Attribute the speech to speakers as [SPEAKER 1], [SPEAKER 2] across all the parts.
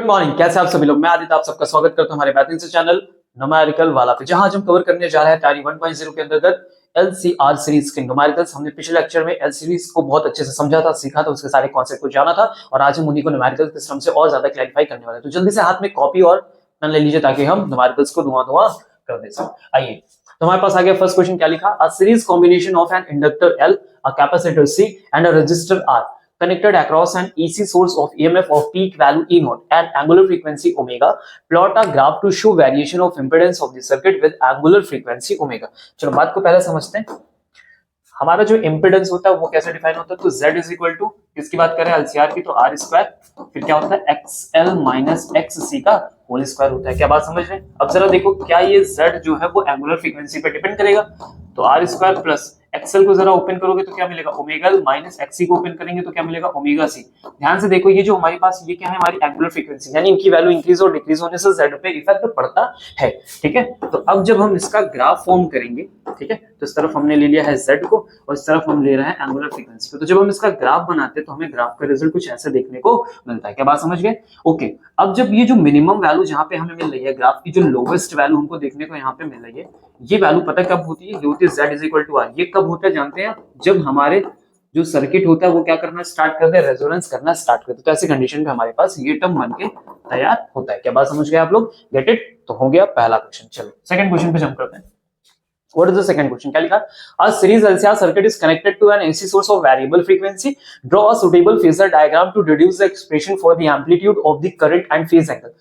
[SPEAKER 1] Good morning, कैसे आप सभी लोग। मैं आदित्य आप सबका स्वागत करता हूं हमारे मैथ से चैनल न्यूमेरिकल वाला पे, जहां आज हम कवर करने जा रहे हैं टारी 1.0 के अंतर्गत एलसीआर सीरीज के न्यूमेरिकल्स। हमने पिछले लेक्चर में एल सीरीज को बहुत अच्छे से समझा था, सीखा था, उसके सारे कॉन्सेप्ट को जाना था और आज हम उन्हीं को न्यूमेरिकल के श्रम से और ज्यादा क्लैरिफाई करने वाले हैं। तो जल्दी से हाथ में कॉपी और पेन ले लीजिए ताकि हम न्यूमेरिकल्स को धुआं कर दे सकें। आइए, तो हमारे पास आ गया फर्स्ट क्वेश्चन। क्या लिखा? A series combination of an inductor L, a capacitor C and a resistor R connected across an AC source of EMF of peak value E naught and angular frequency omega. Plot a graph to show variation of impedance of the circuit with angular frequency omega. चलो बात को पहले समझते हैं। हमारा जो impedance होता है वो कैसे डिफाइन होता है? तो Z इज इक्वल टू, किसकी बात करें? एलसीआर की, तो आर स्क्वायर, फिर क्या होता है? XL माइनस XC का होल स्क्वायर होता है। क्या बात समझ रहे हैं? अब जरा देखो, क्या ये Z जो है वो एंगुलर फ्रीक्वेंसी पे डिपेंड करेगा? तो आर स्क्वायर प्लस एक्सएल को जरा ओपन करोगे तो क्या मिलेगा? ओमेगा एल, माइनस एक्सी को ओपन करेंगे तो क्या मिलेगा? Omega C. ध्यान से देखो, ये जो हमारे पास ये क्या है? हमारी एंगुलर फ्रीक्वेंसी, यानी इनकी वैल्यू इंक्रीज और डिक्रीज होने से जेड पे इफेक्ट पड़ता है। ठीक है, तो अब जब हम इसका ग्राफ फॉर्म करेंगे, ठीक है, तो इस तरफ हमने ले लिया है जेड को और इस तरफ हम ले रहे हैं एंगुलर फ्रीक्वेंसी को। तो जब हम इसका ग्राफ बनाते हैं तो हमें ग्राफ का रिजल्ट कुछ ऐसे देखने को मिलता है। क्या बात समझ गए? ओके, अब जब ये जो मिनिमम वैल्यू जहां पे हमें मिल रही है, ग्राफ की जो लोवेस्ट वैल्यू हमको देखने को यहाँ पे मिल रही है, ये वैल्यू पता कब होती है? ये होती है Z is equal to R। ये कब होता है जानते हैं? जब हमारे जो सर्किट होता है वो क्या करना स्टार्ट कर दे? रेजोनेंस करना स्टार्ट कर दे। तो ऐसी कंडीशन पे हमारे पास ये टर्म बन के तैयार होता है। क्या बात समझ गए आप लोग? Get it? तो हो गया पहला क्वेश्चन। चलो सेकंड क्वेश्चन पे जंप करते हैं। What is the second question? क्या लिखा? A series LCR circuit is connected to an AC source of variable frequency. Draw a suitable phasor diagram to deduce the expression for the amplitude of the current and phase angle.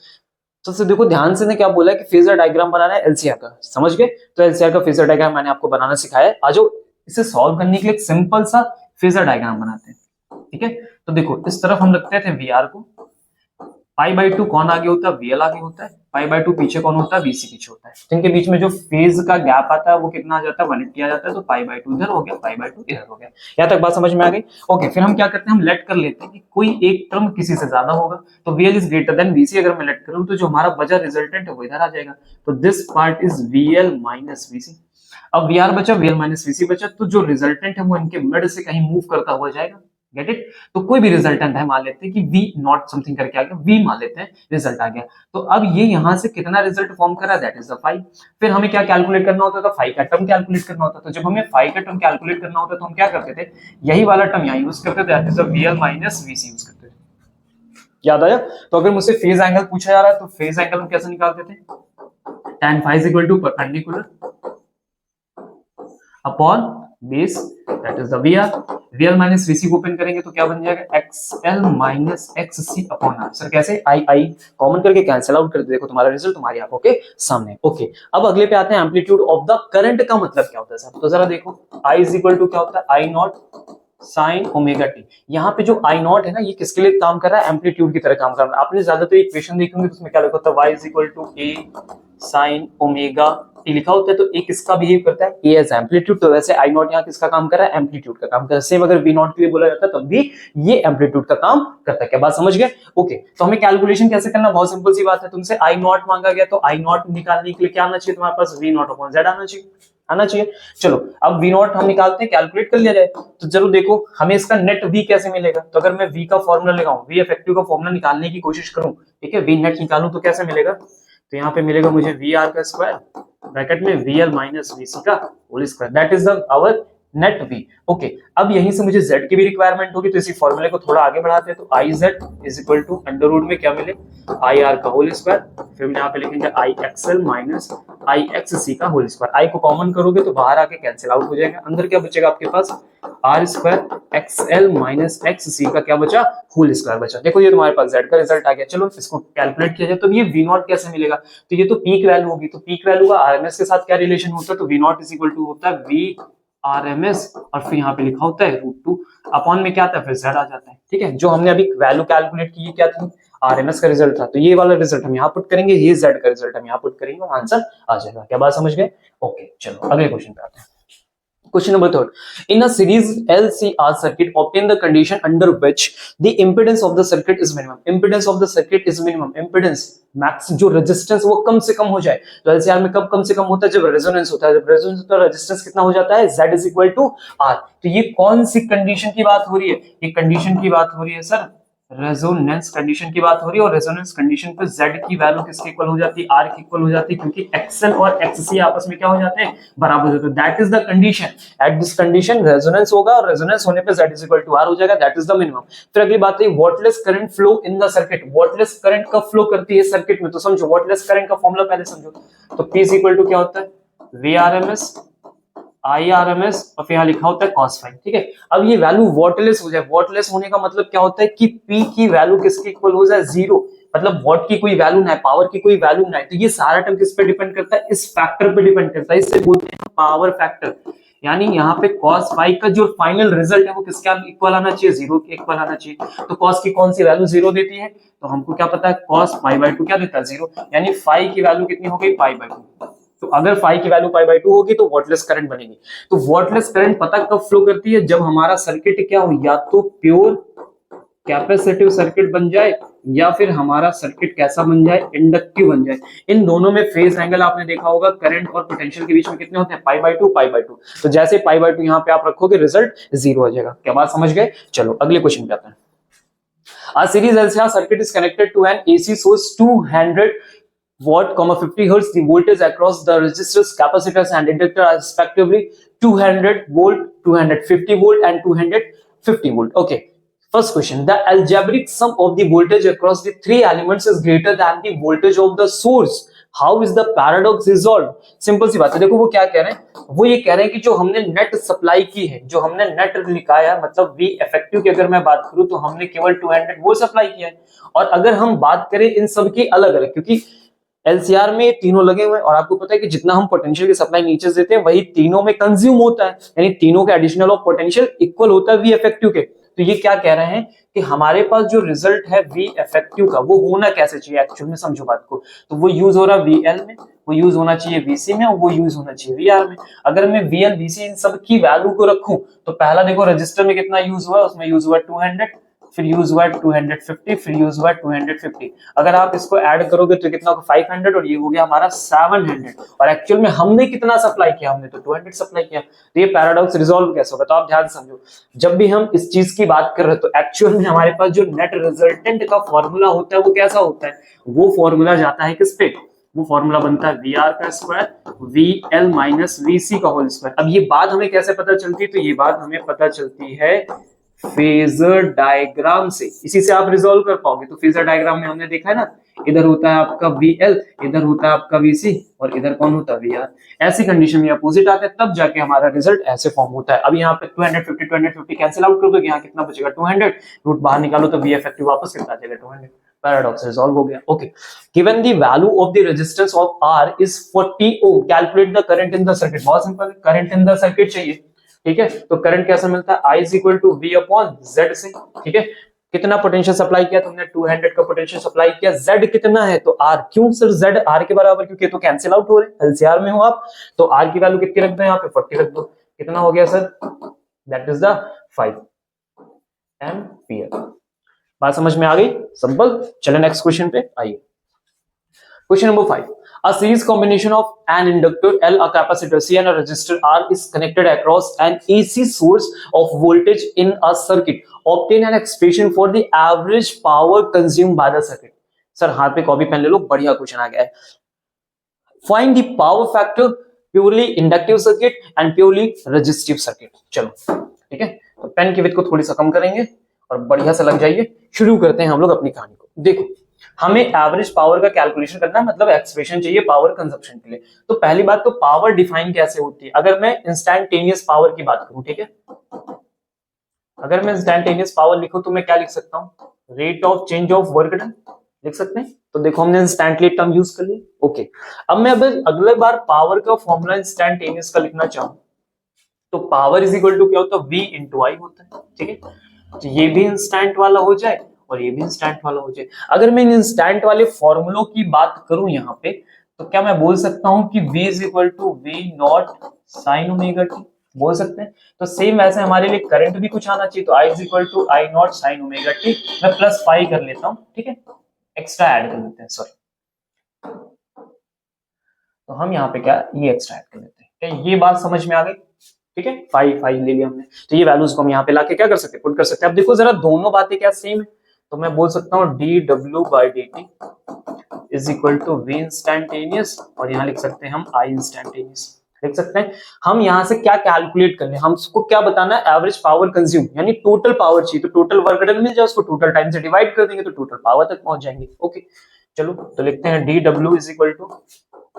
[SPEAKER 1] तो देखो ध्यान से, ने क्या बोला है कि phasor diagram बनाना है एलसीआर का। समझ गए? तो एलसीआर का फेजर डायग्राम मैंने आपको बनाना सिखाया है। आज इसे सॉल्व करने के लिए एक सिंपल सा फेजर डायग्राम बनाते हैं। ठीक है, तो देखो इस तरफ हम रखते थे वीआर को, पाई बाई 2 कौन आगे होता है? वीएल आगे होता है। पाई बाई 2 पीछे कौन होता है? वीसी पीछे होता है। तो इनके बीच में जो फेज का गैप आता है वो कितना आ जाता है? 180 आ जाता है। तो पाई बाई 2 इधर हो गया, पाई बाई 2 इधर हो गया। यहाँ तक बात समझ में आ गई? ओके, फिर हम क्या करते हैं? हम लेट कर लेते हैं कि कोई एक टर्म किसी से ज्यादा होगा। तो VL is greater than VC अगर मैं लेट करूं तो जो हमारा बचा रिजल्टेंट है वो इधर आ जाएगा। तो this part is VL minus VC. अब वीआर बचा, वीएल माइनस वीसी बचा, तो जो रिजल्टेंट है वो इनके मिड से कहीं मूव करता हुआ जाएगा। Get it? तो कोई भी रिजल्टेंट है, मान लेते हैं कि वी नॉट समथिंग करके आ गया, वी मान लेते हैं, रिजल्ट आ गया। तो अब ये यहां से कितना रिजल्ट फॉर्म कर रहा है? That is the phi. फिर हमें क्या कैलकुलेट करना होता था? फाई का टर्म कैलकुलेट करना होता था। तो जब हमें फाई का टर्म कैलकुलेट करना होता तो हम क्या करते थे? यही वाला टर्म यहाँ यूज करते थे, that is the VL minus VC use करते थे। याद आया? तो अगर मुझसे फेज एंगल पूछा जा रहा है तो फेज एंगल हम कैसे निकालते थे? tan phi is equal to perpendicular upon base, that is the VR। VL minus VC को ओपन करेंगे तो क्या बन जाएगा? XL minus XC upon R। Sir कैसे? I कॉमन करके कैंसिल आउट कर दे। देखो तुम्हारा रिजल्ट तुम्हारी आंखों के सामने। ओके, अब अगले पे आते हैं। एम्पलीट्यूड ऑफ द करंट का मतलब क्या होता है सर? तो जरा देखो, I इज इक्वल टू क्या होता है? I not sine omega T. यहाँ पे जो I नॉट है ना, ये किसके लिए काम कर रहा है? एम्पलीट्यूड की तरह काम कर रहा है। आपने ज्यादातर इक्वेशन देखी होंगी तो उसमें क्या लिखा होता है? Y is equal to A sine omega T लिखा होता है। तो एक किसका बिहेव करता है? A as amplitude. तो वैसे आई नॉट यहाँ किसका काम कर रहा है? एम्पलीट्यूड का काम कर रहा है। सेम अगर वी नॉट के लिए बोला जाता है तब भी ये एम्पलीट्यूड का काम करता है। क्या बात समझ गए? ओके, तो हमें कैलकुलेशन कैसे करना? बहुत सिंपल सी बात है। तुमसे आई नॉट मांगा गया तो आई नॉट निकालने के लिए क्या आना चाहिए तुम्हारे पास? वी नॉट अपॉन जेड आना चाहिए। चलो अब वी नॉट हम निकालते हैं, कैलकुलेट कर लिया जाए। तो चलो देखो, हमें इसका नेट वी कैसे मिलेगा? तो अगर मैं वी का फॉर्मूला लगाऊं, वी इफेक्टिव का फॉर्मूला निकालने की कोशिश करूं, ठीक है, वी नेट निकालूं तो कैसे मिलेगा? तो यहाँ पे मिलेगा मुझे वी आर का स्क्वायर ब्रैकेट में वी एल माइनस वीसी का whole square, that is the our net V. Okay, अब यहीं से मुझे z की भी रिक्वायरमेंट होगी, तो इसी फॉर्मूले को थोड़ा आगे बढ़ाते हैं। तो I Z is equal to under root में क्या मिले? आई आर का होल स्क्वायर, फिर यहाँ पे लिखेंगे I XL minus I X C का होल स्क्वायर। आई को कॉमन करोगे तो बाहर आके कैंसिल आउट हो जाएगा। अंदर क्या बचेगा आपके पास? R square XL minus X C का क्या बचा? होल स्क्वायर बचा। देखो ये तुम्हारे पास z का रिजल्ट आ गया। चलो इसको कैलकुलेट किया जाए तो ये वी नॉट कैसे मिलेगा? तो ये तो पीक वैल्यू होगी। तो पीक वैल्यू का आरएमएस के साथ क्या रिलेशन होता है? तो V not is equal to होता है वी RMS और फिर यहाँ पे लिखा होता है √2 अपॉन में क्या आता है? फिर Z आ जाता है। ठीक है, जो हमने अभी वैल्यू कैलकुलेट की क्या थी? RMS का रिजल्ट था। तो ये वाला रिजल्ट हम यहाँ पुट करेंगे, ये Z का रिजल्ट हम यहाँ पुट करेंगे, आंसर आ जाएगा। क्या बात समझ गए? ओके, चलो अगले क्वेश्चन पे आते हैं। Question number 3. In a series LCR circuit, obtain the condition under which the impedance of the circuit is minimum. Impedance of the circuit is minimum. Impedance max जो resistance वो कम से कम हो जाए। तो LCR में कब कम से कम होता है? जब resonance होता है। जब resonance होता है, resistance कितना हो जाता है? Z is equal to R। तो ये कौन सी कंडीशन की बात हो रही है? ये कंडीशन की बात हो रही है सर रेजोनेंस कंडीशन की बात हो रही है और रेजोनेंस कंडीशन पे z की वैल्यू किसके इक्वल हो जाती है, r की इक्वल हो जाती है, क्योंकि xn और xc आपस में क्या हो जाते हैं, बराबर हो जाते हैं। That is the condition, at this condition resonance होगा और रेजोनेंस होने पे z is equal to r हो जाएगा, दैट इज द मिनिमम। फिर अगली बात है wattless current flow in the circuit. Wattless current कब फ्लो करती है सर्किट में, तो समझो वॉटलेस करंट का फॉर्मूला पहले समझो। तो p इज इक्वल टू क्या होता है, Vrms IRMS और फिर यहाँ लिखा होता है cos फाई, ठीक है। अब ये वैल्यू वॉटलेस हो जाए, वॉटलेस होने का मतलब क्या होता है कि P की वैल्यू किसके इक्वल हो जाए, जीरो, मतलब वॉट की कोई वैल्यू ना है, पावर की कोई वैल्यू ना है। तो ये सारा टर्म किस पे डिपेंड करता है, इस फैक्टर पे डिपेंड करता है, इससे बोलते हैं पावर फैक्टर। यानी यहाँ पे cos फाई का जो फाइनल रिजल्ट है वो किसके इक्वल आना चाहिए, जीरो के इक्वल आना चाहिए। तो cos की कौन सी वैल्यू जीरो देती है, तो हमको क्या पता है cos पाई बाय टू क्या देता है, जीरो, यानी फाई की वैल्यू कितनी हो गई, पाई बाय टू। तो अगर फाई की वैल्यू पाई बाय टू होगी तो वॉटलेस करंट बनेगी। तो वॉटलेस करंट पता कब फ्लो करती है, जब हमारा सर्किट क्या हो, या तो प्योर कैपेसिटिव सर्किट बन जाए या फिर हमारा सर्किट कैसा बन जाए, इंडक्टिव बन जाए। इन दोनों में फेज एंगल आपने देखा होगा करंट और पोटेंशियल के बीच में कितने होते हैं, pi by two, pi by two. तो जैसे पाई बाय टू यहाँ पे आप रखोगे रिजल्ट जीरो हो जाएगा। क्या बात समझ गए। चलो अगले क्वेश्चन पे आते हैं। A series LCR circuit is connected to an AC source 200 watt, 50 hertz. The voltage across the resistors, capacitors, and inductor are respectively 200 volt, 250 volt, and 250 volt. Okay. First question: the algebraic sum of the voltage across the three elements is greater than the voltage of the source. How is the paradox resolved? Simple सी बात है। देखो वो क्या कह रहे हैं, वो ये कह रहे हैं कि जो हमने नेट सप्लाई की है, जो हमने नेट लिखाया है, मतलब V इफेक्टिव की अगर मैं बात करूं तो हमने केवल 200 वोल्ट सप्लाई किया है। और अगर हम बात करें इन सब की अलग अलग, क्योंकि एलसीआर में तीनों लगे हुए हैं और आपको पता है कि जितना हम पोटेंशियल की सप्लाई नीचे देते हैं वही तीनों में कंज्यूम होता है, यानी तीनों का एडिशनल ऑफ पोटेंशियल इक्वल होता है वी इफेक्टिव के। तो ये क्या कह रहे हैं कि हमारे पास जो रिजल्ट है वी इफेक्टिव का वो होना कैसे चाहिए एक्चुअल में, समझो बात को। तो वो यूज हो रहा है वीएल में, वो यूज होना चाहिए वीसी में और वो यूज होना चाहिए वीआर में। अगर मैं वीएल वीसी इन सब की वैल्यू को रखूं तो पहला देखो रजिस्टर में कितना यूज हुआ, उसमें यूज हुआ 200, फिर यूज हुआ 250, फिर यूज हुआ 250। अगर आप इसको ऐड करोगे तो कितना होगा 500 और ये हो गया हमारा 700। और एक्चुअल में हमने कितना सप्लाई किया, हमने तो 200 सप्लाई किया। तो ये पैराडॉक्स रिजॉल्व कैसे होगा, तो आप ध्यान समझो। जब भी हम इस चीज की बात कर रहे हैं तो एक्चुअल में हमारे पास जो नेट रिजल्टेंट का फॉर्मूला होता है वो कैसा होता है, वो फॉर्मूला जाता है किस पे, वो फॉर्मूला बनता है वी आर का square V L minus V C का होल स्क्वायर। अब ये बात हमें कैसे पता चलती है, तो ये बात हमें पता चलती है फेजर डायग्राम से। इसी से आप रिजॉल्व कर पाओगे। तो फेजर डायग्राम में हमने देखा है ना, इधर होता है आपका VL, इधर होता है आपका VC और इधर कौन होता है VR। ऐसी कंडीशन में अपोजिट आते हैं तब जाके हमारा रिजल्ट ऐसे फॉर्म होता है। अब यहाँ पे 250 कैंसिल आउट कर दो, यहाँ कितना बचेगा 200, रूट बाहर निकालो तो V इफेक्टिव वापस कितना आ जाएगा 200। पैराडॉक्स रिजॉल्व हो गया। Okay, given the value of the resistance of R is 40 ohm, calculate the current in the circuit. बहुत सिंपल है, करंट इन द सर्किट चाहिए, ठीक है। तो करंट कैसे मिलता है, I is equal to V upon Z से, ठीक है। कितना पोटेंशियल सप्लाई किया तुमने, 200 का पोटेंशियल सप्लाई किया। Z कितना है, तो R, क्यों सर Z R के बराबर, क्योंकि तो कैंसिल आउट हो रहे हैं, एलसीआर में हो आप, तो R की वैल्यू कितनी रख दो यहाँ पे 40 रख दो। कितना हो गया sir, that is the 5 ampere. बात समझ में आ गई, सिंपल। चलो नेक्स्ट क्वेश्चन पे आइए। Question number 5, a series combination of an inductor L, a capacitor C and a resistor R is connected across an AC source of voltage in a circuit. Obtain an expression for the average power consumed by the circuit. Sir हाथ पे copy pen ले लो, बढ़िया question आ गया है। Find the power factor purely inductive circuit and purely resistive circuit. चलो ठीक है, तो पेन की विड्थ को थोड़ी सा कम करेंगे और बढ़िया से लग जाइए। शुरू करते हैं हम लोग अपनी कहानी को। देखो, हमें एवरेज पावर का कैलकुलेशन करना है, मतलब एक्सप्रेशन चाहिए पावर कंजप्शन के लिए। तो पहली बात तो पावर डिफाइन कैसे होती है, अगर मैं इंस्टैंटेनियस पावर की बात करूं, ठीक है। अगर मैं इंस्टैंटेनियस पावर लिखूं तो मैं क्या लिख सकता हूं, rate of change of work done लिख सकते हैं। तो देखो हमने इंस्टैंटली टर्म यूज कर लिया। ओके, अब मैं अगले बार पावर का फॉर्मूला इंस्टैंटेनियस का लिखना चाहूं तो पावर इज इक्वल टू क्या होता है, V इंटू आई होता है, ठीक है। तो ये भी इंस्टेंट वाला हो जाए और ये भी इंस्टेंट वाला हो जाए। अगर मैं इन इंस्टेंट वाले फॉर्मूलों की बात करूं यहाँ पे, तो क्या मैं बोल सकता हूं कि V is equal to V not sine omega T, बोल सकते हैं। तो सेम वैसे हमारे लिए करंट भी कुछ आना चाहिए, तो I is equal to I not sine omega T. मैं प्लस फाइव कर लेता हूं, ठीक है, एक्स्ट्रा ऐड कर लेते हैं, सॉरी। तो हम यहाँ पे क्या ये एक्स्ट्रा ऐड कर लेते हैं, क्या ये बात समझ में आ गई, ठीक है। फाइव ले लिया हमने, तो ये वैल्यूज को हम यहाँ पे लाके क्या कर सकते हैं, पुट कर सकते हैं। अब देखो जरा दोनों बातें क्या सेम है, तो मैं बोल सकता हूँ D W by D T is equal to V instantaneous, और यहाँ लिख सकते हैं हम आई इंस्टेंटेनियस। लिख सकते हैं हम यहाँ से क्या कैलकुलेट कर ले, हमको क्या बताना है, एवरेज पावर कंज्यूम, यानी टोटल पावर चाहिए, तो टोटल वर्क डन मिल जाए, उसको टोटल टाइम से डिवाइड कर देंगे तो टोटल पावर तक पहुंच जाएंगे। ओके चलो तो लिखते हैं D W is equal to,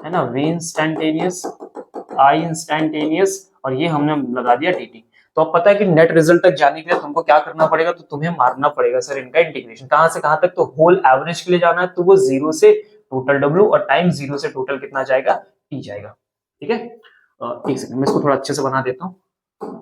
[SPEAKER 1] है ना, वी इंस्टेंटेनियस आई इंस्टेंटेनियस, और ये हमने लगा दिया डी टी। तो अब पता है कि नेट रिजल्ट तक जाने के लिए तुमको क्या करना पड़ेगा, तो तुम्हें मारना पड़ेगा सर इनका इंटीग्रेशन, कहां से कहां तक, तो होल एवरेज के लिए जाना है तो वो 0 से टोटल डब्ल्यू और टाइम 0 से टोटल कितना जाएगा, टी जाएगा। ठीक है, एक सेकंड मैं इसको थोड़ा अच्छे से बना देता हूं,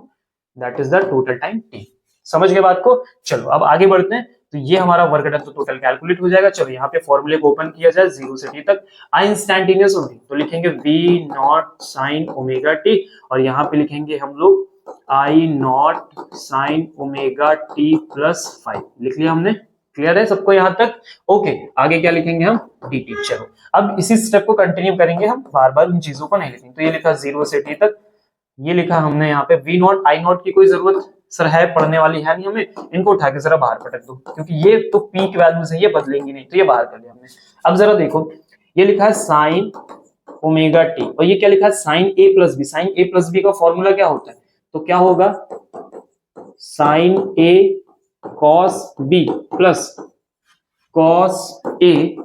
[SPEAKER 1] that is the total time T. समझ गए बात को। चलो अब आगे बढ़ते हैं, तो ये हमारा वर्क डन तो टोटल कैलकुलेट हो जाएगा। चलो यहाँ पे फॉर्मूले को ओपन किया जाए 0 से टी तक, आई इंस्टेंटेनियस होगी तो लिखेंगे V naught sine omega T, और यहाँ पे लिखेंगे हम लोग I naught sine omega T plus 5। लिख लिया हमने, क्लियर है सबको यहाँ तक। ओके आगे क्या लिखेंगे हम, डी टी। चलो अब इसी स्टेप को कंटिन्यू करेंगे, हम बार बार इन चीजों को नहीं लिखेंगे। तो ये लिखा 0 से टी तक, ये लिखा हमने यहाँ पे वी नॉट आई नॉट की कोई जरूरत सर है पढ़ने वाली है नहीं हमें, इनको उठा के जरा बाहर पटक दो, क्योंकि ये तो पीक वैल्यूज है, ये बदलेंगी नहीं, तो ये बाहर कर दिया हमने। अब जरा देखो ये लिखा है साइन ओमेगा टी, और ये क्या लिखा है साइन ए प्लस बी। साइन ए प्लस बी का फॉर्मूला क्या होता है, तो क्या होगा sign A cos B plus cos A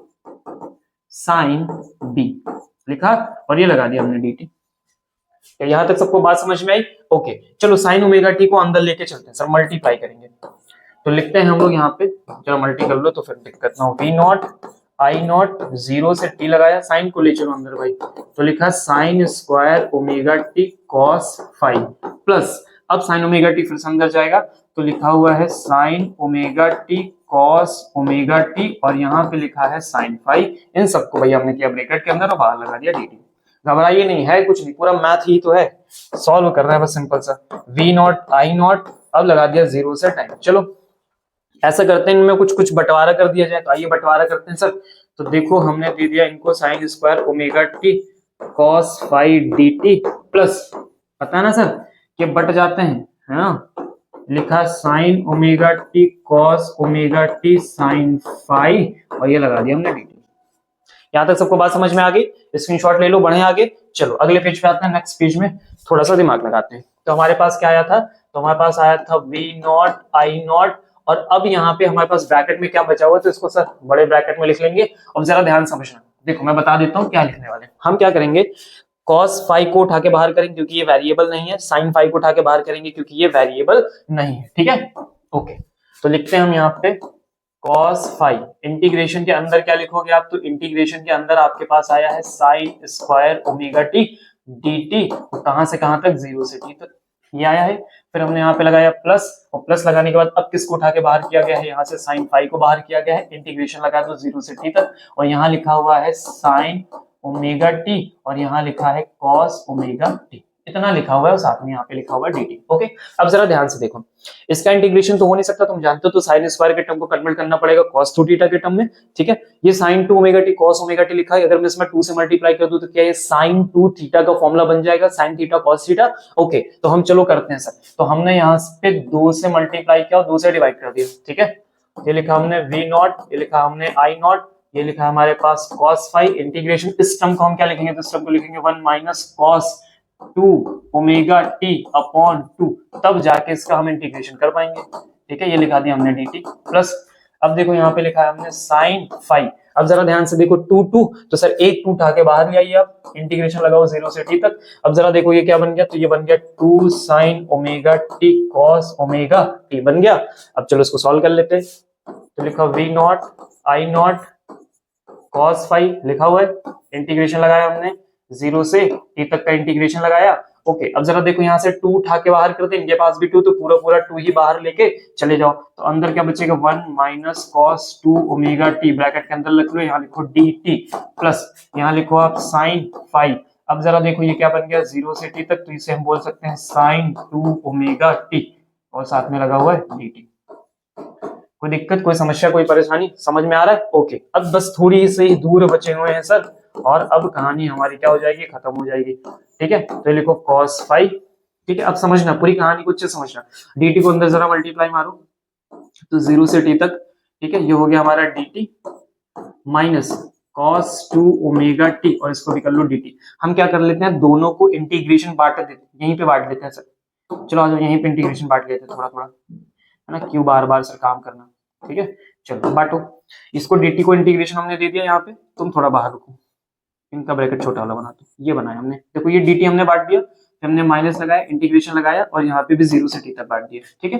[SPEAKER 1] sine B, लिखा और ये लगा दिया हमने डी टी। यहां तक सबको बात समझ में आई। ओके चलो साइन ओमेगा टी को अंदर लेके चलते हैं सर, मल्टीप्लाई करेंगे, तो लिखते हैं हम लोग यहाँ पे, चलो मल्टी कर लो तो फिर दिक्कत ना हो। वी नॉट आई नॉट 0 से टी लगाया, साइन को ले चलो अंदर भाई, तो लिखा sine square omega T cos 5 plus, अब साइन ओमेगा टी फिर से अंदर जाएगा, तो लिखा हुआ है sign omega T cos omega T, और यहाँ पे लिखा है साइन 5। इन सबको भैया हमने किया ब्रैकेट के अंदर और बाहर लगा दिया डी टी। घबराइए नहीं है कुछ नहीं, पूरा मैथ ही तो है, सॉल्व कर रहा है बस सिंपल सा। वी नॉट आई नॉट अब लगा दिया 0 से टाइम। चलो ऐसा करते हैं इनमें कुछ कुछ बंटवारा कर दिया जाए, तो आइए बंटवारा करते हैं सर। तो देखो हमने दे दिया इनको sine square omega T cos 5 D T plus, पता है ना सर ये बट जाते हैं, है ना, लिखा sine omega T cos omega T sine 5, और ये लगा दिया हमने डी टी। यहां तक सबको बात समझ में आ गई, स्क्रीनशॉट ले लो, बढ़े आगे। चलो अगले पेज पे आते हैं, नेक्स्ट पेज में थोड़ा सा दिमाग लगाते हैं। तो हमारे पास क्या आया था, तो हमारे पास आया था वी नॉट आई नॉट, और अब यहाँ पे हमारे पास ब्रैकेट में क्या बचा हुआ है, तो इसको सर बड़े ब्रैकेट में लिख लेंगे। अब जरा ध्यान समझना, देखो मैं बता देता हूँ क्या लिखने वाले। हम क्या करेंगे, cos 5 को उठा के बाहर करेंगे क्योंकि ये वेरिएबल नहीं है, sin 5 को उठा के बाहर करेंगे क्योंकि ये वेरिएबल नहीं है। ठीक है ओके, तो लिखते हैं हम यहाँ पे cos 5, इंटीग्रेशन के अंदर क्या लिखोगे आप, तो इंटीग्रेशन के अंदर आपके पास आया है sine square omega T D T, कहां से कहां तक, 0 से टी तक ये आया है। फिर हमने यहाँ पे लगाया प्लस, और प्लस लगाने के बाद अब किसको उठा के बाहर किया गया है, यहाँ से साइन 5 को बाहर किया गया है, इंटीग्रेशन लगा दो 0 से टी तक, और यहाँ लिखा हुआ है साइन ओमेगा टी, और यहाँ लिखा है कॉस ओमेगा टी, इतना लिखा हुआ है और साथ में यहाँ पे लिखा हुआ है dt। ओके अब जरा ध्यान से देखो, इसका इंटीग्रेशन तो हो नहीं सकता, तुम जानते हो, तो साइन स्क्वायर के टर्म को कन्वर्ट करना पड़ेगा cos 2 थीटा के टर्म में। ठीक है, ये sin 2 omega T cos omega T लिखा है, अगर मैं इसमें 2 से मल्टीप्लाई कर दूं तो क्या ये sin 2 थीटा का फॉर्मूला बन जाएगा, sin theta cos theta. Okay तो हम चलो करते हैं सर, तो हमने यहाँ पे 2 से मल्टीप्लाई किया और 2 से डिवाइड कर दिया। ठीक है, ये लिखा हमने v नॉट, ये लिखा हमने i नॉट, ये लिखा हमारे पास cos 5, इंटीग्रेशन इस टर्म को हम क्या लिखेंगे, तो इस टर्म को लिखेंगे 1 minus cos 2 omega T upon 2, तब जाके इसका हम इंटीग्रेशन कर पाएंगे। ठीक है, ये लिखा दिया हमने dt प्लस, अब देखो यहाँ पे लिखा है हमने sin 5। अब जरा ध्यान से देखो 2 2, तो सर एक 2 उठा के बाहर ले आइए आप, इंटीग्रेशन लगाओ 0 से t तक। अब जरा देखो ये क्या बन गया, तो ये बन गया 2 sin omega T cos omega T बन गया। अब चलो इसको सॉल्व कर लेते हैं, तो लिखा v not i not cos 5 लिखा हुआ है, इंटीग्रेशन लगाया हमने 0 से t तक का इंटीग्रेशन लगाया। ओके अब जरा देखो यहाँ से 2 उठा के बाहर करते हैं, इनके पास भी 2, तो पूरा पूरा 2 ही बाहर लेके चले जाओ, तो अंदर क्या बचेगा 1 minus cos 2 omega T, bracket के अंदर लिख लो, यहाँ लिखो dt प्लस, यहाँ लिखो आप sin 5। अब जरा देखो ये क्या बन गया 0 से t तक, तो इसे हम बोल सकते हैं sin 2 ओमेगा टी, और साथ में लगा हुआ है dt। कोई दिक्कत, कोई समस्या, कोई परेशानी, समझ में आ रहा है। ओके अब बस थोड़ी से ही दूर बचे हुए हैं सर, और अब कहानी हमारी क्या हो जाएगी, खत्म हो जाएगी। ठीक है, तो लिखो cos 5। ठीक है, अब समझना पूरी कहानी को अच्छे समझना, dt को अंदर जरा मल्टीप्लाई मारो, तो 0 से t तक ठीक है, ये हो गया हमारा dt minus cos 2 omega t, और इसको भी कर लो dt। हम क्या कर लेते हैं, दोनों को इंटीग्रेशन बांट देते हैं, यहीं पे बांट देते हैं सर। चलो आ जाओ, यहीं पे इंटीग्रेशन बांट लेते हैं थोड़ा थोड़ा, है ना, क्यों बार बार सर काम करना। ठीक है, चलो बांटो। इसको dt को इंटीग्रेशन हमने दे दिया, यहाँ पे तुम थोड़ा बाहर रुको, इनका ब्रैकेट छोटा वाला बना दो। ये बनाया हमने, देखो ये dt हमने बांट दिया, फिर हमने माइनस लगाया, इंटीग्रेशन लगाया, और यहाँ पे भी 0 से t तक बांट दिया। ठीक है,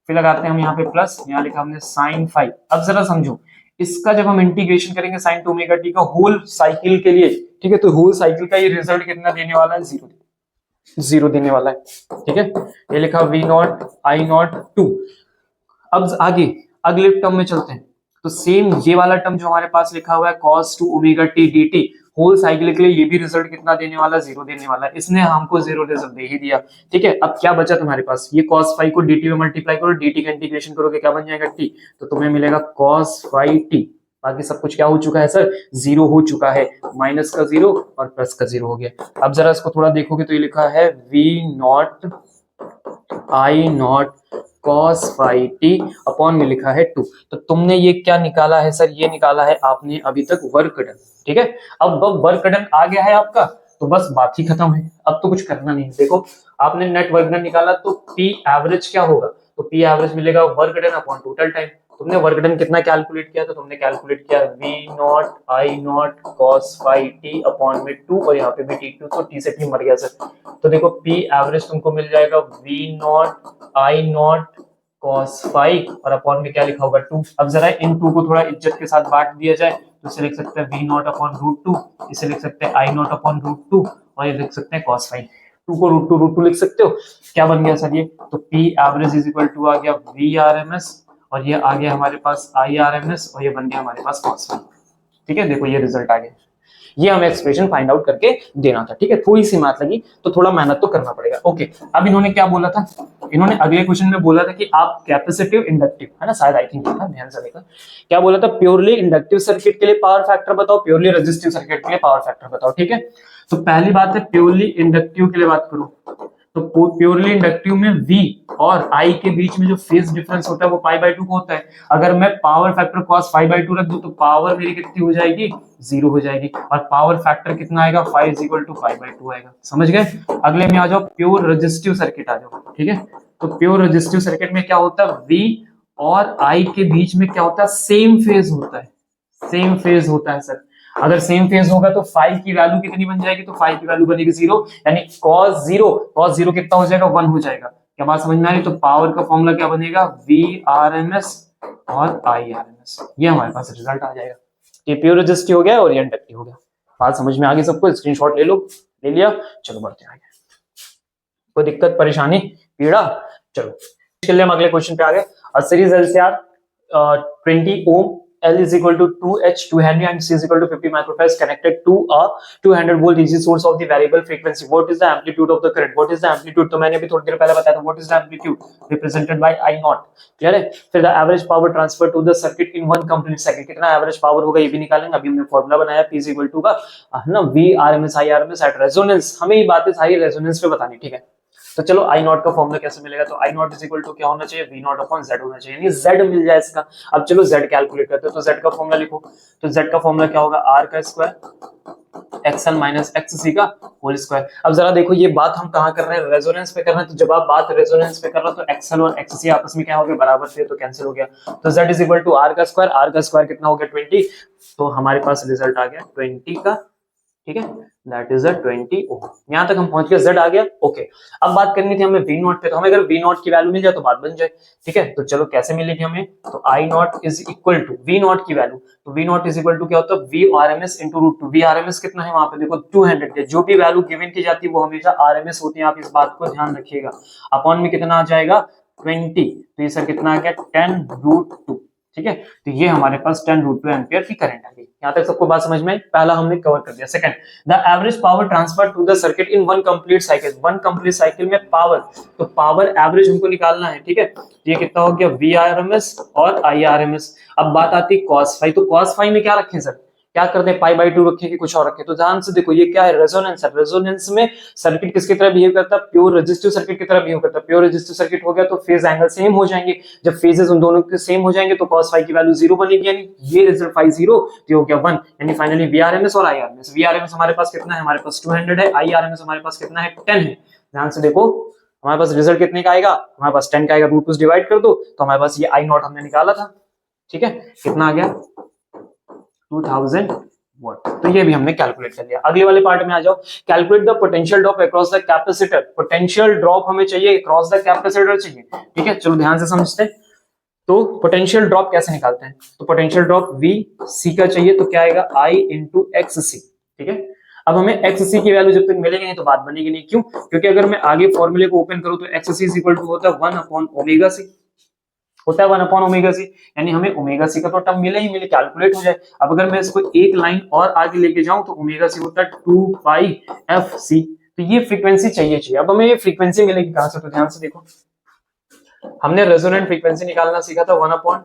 [SPEAKER 1] फिर लगाते हैं हम यहाँ पे प्लस, यहाँ लिखा हमने साइन 5। अब जरा समझो, इसका जब हम इंटीग्रेशन करेंगे साइन 2 ओमेगा टी का होल साइकिल के लिए, ठीक है, तो होल साइकिल का ये रिजल्ट कितना देने वाला है, 0 देने वाला है। ठीक है, ये लिखा v नॉट आई नॉट 2। अब आगे अगले टर्म में चलते हैं, तो सेम ये वाला टर्म जो हमारे पास लिखा हुआ है cos 2 omega T dt, whole cycle के लिए ये भी रिजल्ट कितना देने वाला है, 0 देने वाला है। इसने हमको 0 रिजल्ट दे ही दिया। ठीक है, अब क्या बचा तुम्हारे पास, ये cos 5 को dt में मल्टीप्लाई करो, dt का इंटीग्रेशन करोगे क्या बन जाएगा t, तो तुम्हें मिलेगा cos 5t। बाकी सब कुछ क्या हो चुका है सर, 0 हो चुका है, माइनस का 0 और प्लस का 0 हो गया। अब जरा इसको थोड़ा देखोगे तो ये लिखा है v not I not cos 5t upon में लिखा है 2। तो तुमने ये क्या निकाला है सर, ये निकाला है आपने अभी तक वर्क डन। ठीक है, अब वर्क डन आ गया है आपका, तो बस बात ही खत्म है, अब तो कुछ करना नहीं। देखो आपने नेट वर्क डन निकाला, तो पी एवरेज क्या होगा, तो पी एवरेज मिलेगा work done upon total time. तुमने वर्क डन कितना कैलकुलेट किया, तो तुमने कैलकुलेट किया v not I not cos 5t upon में 2, और यहाँ पे भी t2, तो t से t मर गया सर। तो देखो पी एवरेज तुमको मिल जाएगा v not I not cos 5 और अपॉन में क्या लिखा होगा 2। अब जरा इन 2 को थोड़ा इज्जत के साथ बांट दिया जाए, तो इसे लिख सकते हैं v नॉट अपॉन रूट 2, इसे लिख सकते हैं आई नॉट अपॉन रूट 2, और ये लिख सकते हैं cos 5। 2 को रूट टू लिख सकते हो। क्या बन गया सर ये, तो P average is equal to आ गया वी आर एम एस, और ये आ गया हमारे पास आई आर एम एस, और ये बन गया हमारे पास cos 5। ठीक है, देखो ये रिजल्ट आ गया। ये हमें एक्सप्रेशन फाइंड आउट करके देना था। ठीक है, थोड़ी सी मैथ लगी तो थोड़ा मेहनत तो करना पड़ेगा। ओके, अब इन्होंने क्या बोला था, इन्होंने अगले क्वेश्चन में बोला था कि आप कैपेसिटिव इंडक्टिव, है ना, शायद आई थिंक था, ध्यान से देखा, क्या बोला था, प्योरली इंडक्टिव सर्किट के लिए पावर फैक्टर बताओ, प्योरली रेजिस्टिव सर्किट के लिए पावर फैक्टर बताओ। ठीक है, तो पहली बात है प्योरली इंडक्टिव के लिए बात करो, तो प्योरली इंडक्टिव में V और I के बीच में जो फेज डिफरेंस होता है वो π/2 को होता है। अगर मैं पावर फैक्टर cos π/2 रख दूं तो पावर मेरी कितनी हो जाएगी, 0 हो जाएगी, और पावर फैक्टर कितना आएगा, φ = π/2 आएगा। समझ गए। अगले में आ जाओ, प्योर रेजिस्टिव सर्किट आ जाओ। ठीक है, तो प्योर रेजिस्टिव सर्किट में क्या होता है, V और I के बीच में क्या होता है, सेम फेज होता है, सेम फेज होता है सर। अगर सेम फेज होगा तो फाई की वैल्यू कितनी बन जाएगी, तो फाई की वैल्यू बनेगी 0, यानी cos 0 कितना हो जाएगा, 1 हो जाएगा। क्या बात समझ में आ रही, तो पावर का फॉर्मूला क्या बनेगा, Vrms और Irms, ये हमारे पास रिजल्ट आ जाएगा। ये प्योर रेजिस्टिव हो गया और ये इंडक्टिव हो गया। बात समझ में आ गई सबको, स्क्रीनशॉट ले लो, ले लिया, चलो बढ़ते हैं आगे। कोई दिक्कत परेशानी पीड़ा, चलो चलिए हम अगले क्वेश्चन पे आ गए। Series LCR 20 ohm, L is equal to 2H 2 Henry and C is equal to 50 microfarads connected to a 200 volt DC source of the variable frequency. What is the amplitude of the current? What is the amplitude? तो मैंने अभी थोड़ी देर पहले बताया था, what is the amplitude represented by I naught. Clear है। फिर the average power transfer to the circuit in one complete cycle, कितना एवरेज पावर होगा ये भी निकालेंगे। अभी हमने फॉर्मूला बनाया P is equal to का ना V RMS I RMS at resonance, हमें ये बातें सारी रेजोनेंस पे बतानी। ठीक है, तो चलो आई नॉट का फॉर्मूला कैसे मिलेगा, तो I naught is equal to क्या होना चाहिए, वी नॉट अपॉन जेड होना चाहिए, यानी जेड मिल जाए इसका। अब चलो जेड कैलकुलेट करते हैं, तो जेड का फॉर्मूला लिखो, तो जेड का फॉर्मूला क्या होगा, आर का स्क्वायर एक्सएल माइनस एक्ससी का होल स्क्वायर। अब जरा देखो ये बात हम कहाँ कर रहे हैं, रेजोनेंस पे कर रहे हैं, तो जब आप बात रेजोनेंस पे कर रहे हो तो एक्सएल और एक्ससी आपस में क्या हो गया, बराबर थे, तो कैंसिल हो गया। तो Z is equal to R का स्क्वायर कितना हो गया 20, तो हमारे पास रिजल्ट आ गया 20 का। ठीक है, दैट इज 20 ओम। यहां तक हम पहुंच गए, जेड आ गया। ओके, अब बात करनी थी हमें वी नॉट पे, तो हमें अगर वी नॉट की वैल्यू मिल जाए तो बात बन जाए। ठीक है, तो चलो कैसे मिलेगी हमें, तो I naught is equal to V naught की वैल्यू, तो V not is equal to क्या होता है, V RMS into root 2। V RMS कितना है वहां पे देखो 200 है, जो भी वैल्यू गिवन की जाती है वो हमेशा आरएमएस होती है, आप इस बात को ध्यान रखिएगा। अपॉन में कितना आ जाएगा 20, तो ये सर कितना आ गया 10√2। ठीक है, तो ये हमारे पास 10√2 एम्पियर की करंट आ गई। यहां तक सबको बात समझ में आई, पहला हमने कवर कर दिया। Second, the average power transfer to the circuit in one complete cycle, one complete cycle में पावर, तो पावर एवरेज हमको निकालना है। ठीक है, ये कितना हो गया, वी आरएमएस और आई आरएमएस। अब बात आती है cos 5, तो cos 5 में क्या रखें सर, क्या कर दे, पाई बाई 2 रखें कि कुछ और रखें? तो ध्यान से देखो ये क्या है, रेजोनेंस है। रेजोनेंस में सर्किट किसकी तरह बिहेव करता है, प्योर रेजिस्टिव सर्किट की तरह बिहेव करता है। प्योर रेजिस्टिव सर्किट हो गया तो फेज एंगल सेम हो जाएंगे। जब फेजेस उन दोनों के सेम हो जाएंगे तो cos फाई की वैल्यू 0 बनेगी, यानी ये रिजल्ट फाई 0 तो हो गया 1, यानी फाइनली वीआरएमएस और आईआरएमएस। वीआरएमएस हमारे पास कितना है, हमारे पास 200 है। आईआरएमएस हमारे पास कितना है, 10 है। ध्यान से देखो हमारे पास रिजल्ट कितने का आएगा, हमारे पास 10 का आएगा, रूट से डिवाइड कर दो तो हमारे पास ये आई नॉट हमने निकाला था, ठीक है, कितना आ गया 2000 वॉट। तो ये भी हमने कैलकुलेट कर लिया। अगले वाले पार्ट में आ जाओ, calculate the potential drop across the capacitor. Potential drop हमें चाहिए अक्रॉस द कैपेसिटर चाहिए, ठीक है, चलो ध्यान से समझते हैं। तो पोटेंशियल ड्रॉप कैसे निकालते हैं, तो पोटेंशियल ड्रॉप वी सी का चाहिए तो क्या आएगा आई इंटू एक्स सी, ठीक है। अब हमें एक्स सी की वैल्यू जब तक मिलेगी नहीं तो बात बनेगी नहीं, क्यों, क्योंकि अगर मैं आगे फॉर्मूले को ओपन करूं तो X C is equal to होता है 1 अपॉन ओमेगा सी, होता है 1 अपॉन ओमेगा सी, यानी हमें ओमेगा सी का तो टर्म मिले ही मिले, कैलकुलेट हो जाए। अब अगर मैं इसको एक लाइन और आगे लेके जाऊं तो ओमेगा सी होता है 2 पाई एफ सी, तो ये फ्रीक्वेंसी चाहिए। अब हमें ये फ्रीक्वेंसी मिलेगी कहां से, तो ध्यान से देखो हमने रेजोनेंट फ्रीक्वेंसी निकालना सीखा था 1 अपॉन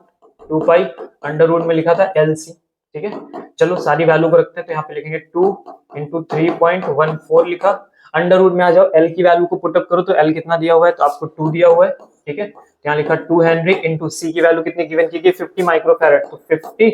[SPEAKER 1] 2 पाई अंडर रूट में लिखा था एल सी, ठीक है। चलो सारी वैल्यू को रखते हैं, तो यहाँ पे लिखेंगे 2 इंटू 3.14 लिखा। अंडर रूट में आ जाओ, एल की वैल्यू को पुटअप करो तो एल कितना दिया हुआ है, तो आपको 2 दिया हुआ है, ठीक है। यहाँ लिखा 2 हेनरी इंटू सी की वैल्यू कितनी गिवन की गई 50 माइक्रोफैरड, तो 50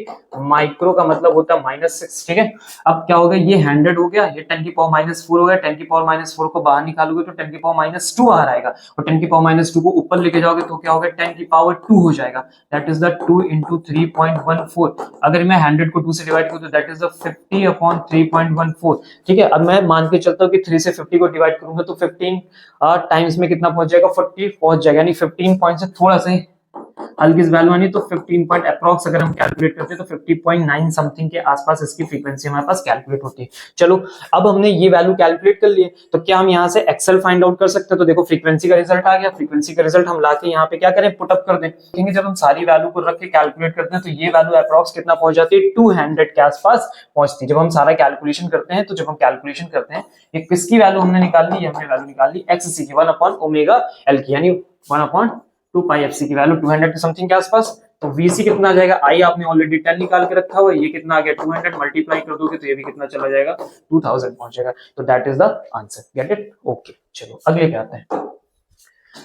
[SPEAKER 1] माइक्रो का मतलब होता है -6, ठीक है। अब क्या होगा, ये 100 हो गया, ये 10 की पावर -4 हो गया, 10 की पावर -4 को बाहर निकालोगे तो 10 की पावर -2 बाहर आएगा, और 10 की पावर -2 को ऊपर लेके जाओगे तो क्या होगा 10 की पावर 2 हो जाएगा, दैट इज द 2 इंटू 3.14। अगर मैं 100 को 2 से डिवाइड करूं तो दैट इज द 50 अपॉन 3.14, ठीक है। अब मैं मान के चलता हूँ कि 3 से 50 को डिवाइड करूंगा तो 15 टाइम्स में कितना पहुंच जाएगा 40 पहुंच जाएगा, यानी 15 पॉइंट से थोड़ा सा हल्की वैल्यू आनी, तो 15 पॉइंट अप्रॉक्स अगर हम कैलकुलेट करते हैं तो 50.9 समथिंग के आसपास इसकी फ्रीक्वेंसी हमारे पास कैलकुलेट होती है। चलो अब हमने ये वैल्यू कैलकुलेट कर लिए, तो क्या हम यहाँ से एक्सेल फाइंड आउट कर सकते हैं, तो देखो फ्रीक्वेंसी का रिजल्ट आ गया। फ्रीक्वेंसी का रिजल्ट हम लाके यहाँ पे क्या करें, पुट अप कर दें। देखेंगे जब हम सारी वैल्यू को रख के कैलकुलेट करते हैं तो ये वैल्यू अप्रॉक्स कितना पहुंच जाती है 200 के आसपास पहुंचती है। जब हम सारा कैलकुलेशन करते हैं, तो जब हम कैलकुलेशन करते हैं ये किसकी वैल्यू हमने निकाल ली, हमने वैल्यू निकाल ली एक्स सी की 1 अपॉन ओमेगा एल की, यानी 1 अपॉन 2 पाई एफ सी की वैल्यू 200 के समथिंग के आसपास। तो वीसी कितना आ जाएगा, आई आपने ऑलरेडी 10 निकाल के रखा हुआ है, ये कितना आ गया 200 मल्टीप्लाई कर दोगे तो ये भी कितना चला जाएगा 2000 पहुंच जाएगा। तो that is the answer, get it, okay. चलो अगले पे आते हैं,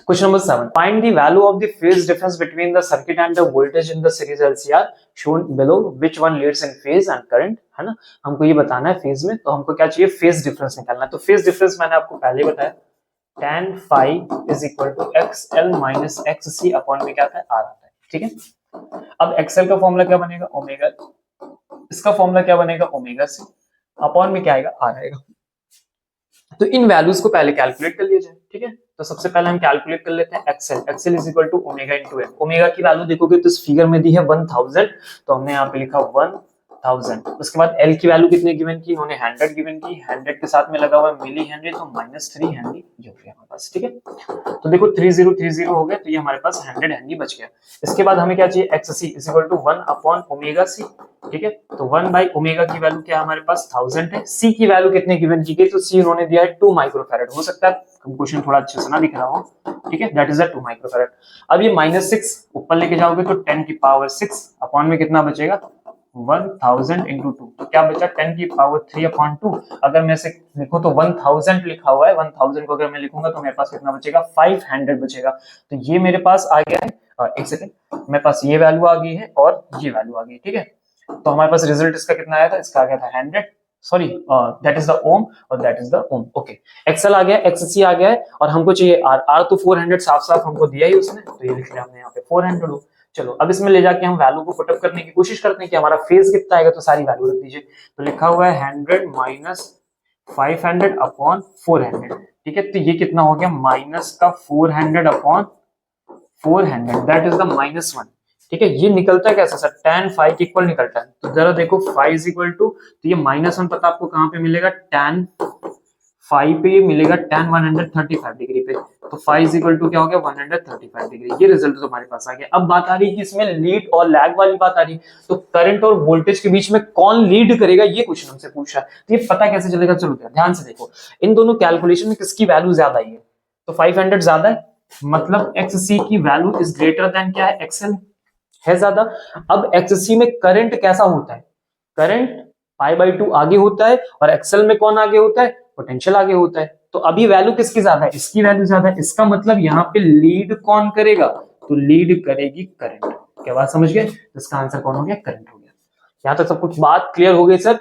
[SPEAKER 1] question number 7, find the value of the phase difference between the circuit and the voltage in the series LCR shown below, which one leads in phase and current, है ना। हमको ये बताना है फेज में, तो हमको क्या चाहिए, फेज डिफरेंस निकालना है। तो फेज डिफरेंस मैंने आपको पहले बताया tan phi is equal to xl minus xc upon में क्या आता है, r आता है, ठीक है। अब xl का फॉर्मूला क्या बनेगा, ओमेगा, इसका फॉर्मूला क्या बनेगा, ओमेगा c, अपॉन में क्या आएगा, r आएगा। तो इन वैल्यूज को पहले कैलकुलेट कर लिया जाए, ठीक है। तो सबसे पहले हम कैलकुलेट कर लेते हैं xl is equal to omega into L. ओमेगा की वैल्यू देखोगे तो इस फिगर में दी है 1000, तो हमने यहाँ पे लिखा 1000। उसके बाद L की वैल्यू कितने गिवन की, उन्होंने 100 गिवन की, 100 के साथ में लगा हुआ है मिली हेनरी, तो -3 हेनरी ये हो गया हमारे पास, ठीक है। तो देखो 3030 हो गया, तो ये हमारे पास 100 हेनरी बच गया। इसके बाद हमें क्या चाहिए, xc is equal to 1 upon omega c, ठीक है। तो 1 बाय ओमेगा की वैल्यू क्या हमारे पास 1000 है। c की वैल्यू कितने गिवन की गई, तो c उन्होंने दिया है 2 माइक्रोफैरड, हो सकता है क्वेश्चन थोड़ा अच्छे से ना दिख रहा हो, ठीक है, दैट इज द 2 माइक्रोफैरड। अब ये -6 ऊपर लेके जाओगे तो 10 की पावर 6 अपॉन में कितना बचेगा 1000 इंटू 2, तो क्या बचा 10 की पावर 3 अपॉन 2। अगर मैं इसे लिखूं तो 1000 लिखा हुआ है, 1000 को अगर मैं लिखूंगा तो मेरे पास कितना बचेगा 500 बचेगा। तो ये मेरे पास आ गया है, एक सेकंड, मेरे पास ये वैल्यू आ गई है और ये वैल्यू आ गई, ठीक है। तो हमारे पास रिजल्ट इसका कितना आया था, इसका आ गया था 100, sorry that is the ohm और that is the ohm, okay. XL आ गया, एक्ससी आ गया है, और हमको चाहिए आर, आर तो 400 साफ साफ हमको दिया ही उसने, तो ये लिख लिया हमने यहाँ पे 400 हो। चलो अब इसमें ले जाके हम वैल्यू को पुटअप करने की कोशिश करते हैं कि हमारा फेज कितना आएगा, तो सारी वैल्यू रख दीजिए। तो लिखा हुआ है 100 माइनस 500 अपॉन 400, ठीक है। तो ये कितना हो गया माइनस का 400 अपॉन 400, दैट इज द -1, ठीक है। ये निकलता है कैसे सर, tan phi के इक्वल निकलता है। तो जरा देखो phi इज इक्वल टू, तो ये -1 पता आपको कहां पे मिलेगा, tan phi पे मिलेगा tan 135 डिग्री पे, तो phi इज इक्वल टू क्या हो गया 135 डिग्री। ये रिजल्ट तो हमारे पास आ गया। अब बात आ रही है कि इसमें लीड और लैग वाली बात आ रही है, तो करंट और वोल्टेज के बीच में कौन लीड करेगा ये क्वेश्चन हमसे पूछा है। तो ये पता कैसे चलेगा, चलो ध्यान से देखो, इन दोनों कैलकुलेशन में किसकी वैल्यू ज्यादा आई है, तो 500 ज्यादा है, मतलब XC की वैल्यू इज ग्रेटर देन क्या है, XL है ज्यादा। अब XC में करंट कैसा होता है, करंट π/2 आगे होता है और एक्सेल में कौन आगे होता है, पोटेंशियल आगे होता है। तो अभी वैल्यू किसकी ज्यादा है, इसकी वैल्यू ज्यादा है। इसका मतलब यहाँ पे लीड कौन करेगा, तो लीड करेगी करंट। क्या बात समझ गए, इसका आंसर कौन हो गया, करंट हो गया। यहाँ तक सब कुछ बात क्लियर हो गई सर,